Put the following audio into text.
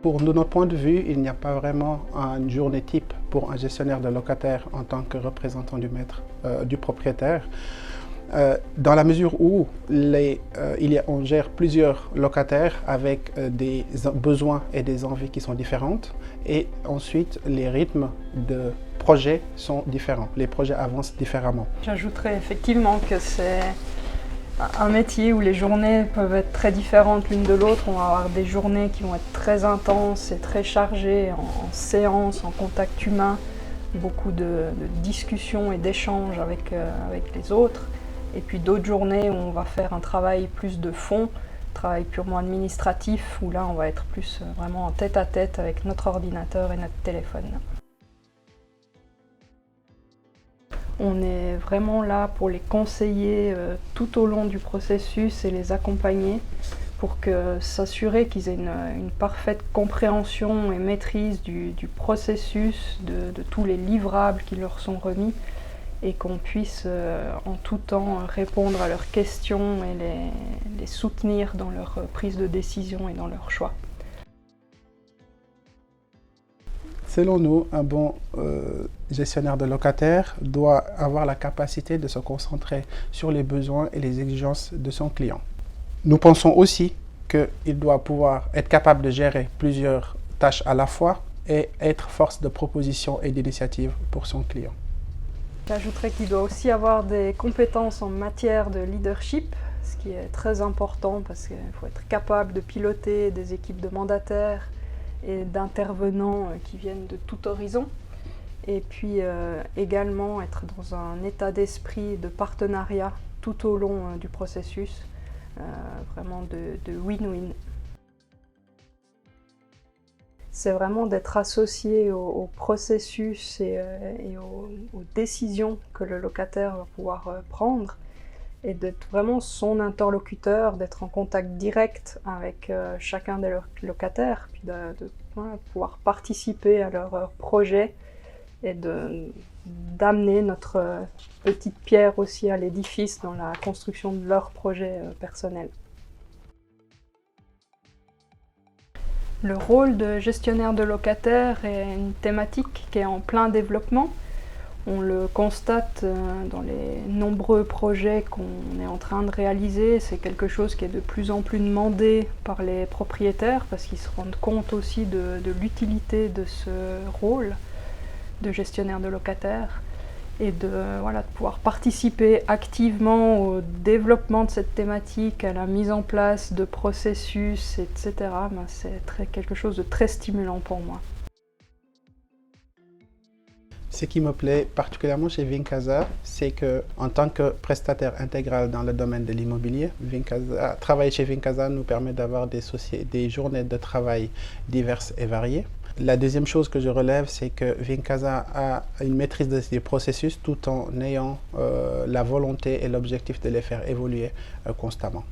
De notre point de vue, il n'y a pas vraiment une journée type pour un gestionnaire de locataires en tant que représentant du propriétaire. Dans la mesure où on gère plusieurs locataires avec des besoins et des envies qui sont différentes, et ensuite les rythmes de projet sont différents, les projets avancent différemment. J'ajouterais effectivement que c'est un métier où les journées peuvent être très différentes l'une de l'autre. On va avoir des journées qui vont être très intenses et très chargées en séances, en contact humain, beaucoup de discussions et d'échanges avec les autres. Et puis d'autres journées où on va faire un travail plus de fond, travail purement administratif, où là on va être plus vraiment en tête-à-tête avec notre ordinateur et notre téléphone. On est vraiment là pour les conseiller tout au long du processus et les accompagner pour s'assurer qu'ils aient une parfaite compréhension et maîtrise du processus, de tous les livrables qui leur sont remis, et qu'on puisse en tout temps répondre à leurs questions et les soutenir dans leur prise de décision et dans leurs choix. Selon nous, un bon gestionnaire de locataires doit avoir la capacité de se concentrer sur les besoins et les exigences de son client. Nous pensons aussi qu'il doit pouvoir être capable de gérer plusieurs tâches à la fois et être force de proposition et d'initiative pour son client. J'ajouterais qu'il doit aussi avoir des compétences en matière de leadership, ce qui est très important parce qu'il faut être capable de piloter des équipes de mandataires et d'intervenants qui viennent de tout horizon. Et puis également être dans un état d'esprit de partenariat tout au long du processus, vraiment de win-win. C'est vraiment d'être associé au processus et aux décisions que le locataire va pouvoir prendre, et d'être vraiment son interlocuteur, d'être en contact direct avec chacun des locataires, puis de pouvoir participer à leur projet et d'amener notre petite pierre aussi à l'édifice dans la construction de leur projet personnel. Le rôle de gestionnaire de locataires est une thématique qui est en plein développement. On le constate dans les nombreux projets qu'on est en train de réaliser. C'est quelque chose qui est de plus en plus demandé par les propriétaires parce qu'ils se rendent compte aussi de l'utilité de ce rôle de gestionnaire de locataires, et de pouvoir participer activement au développement de cette thématique, à la mise en place de processus, etc. C'est quelque chose de très stimulant pour moi. Ce qui me plaît particulièrement chez Wincasa, c'est qu'en tant que prestataire intégral dans le domaine de l'immobilier, travailler chez Wincasa nous permet d'avoir des journées de travail diverses et variées. La deuxième chose que je relève, c'est que Wincasa a une maîtrise des processus tout en ayant la volonté et l'objectif de les faire évoluer constamment.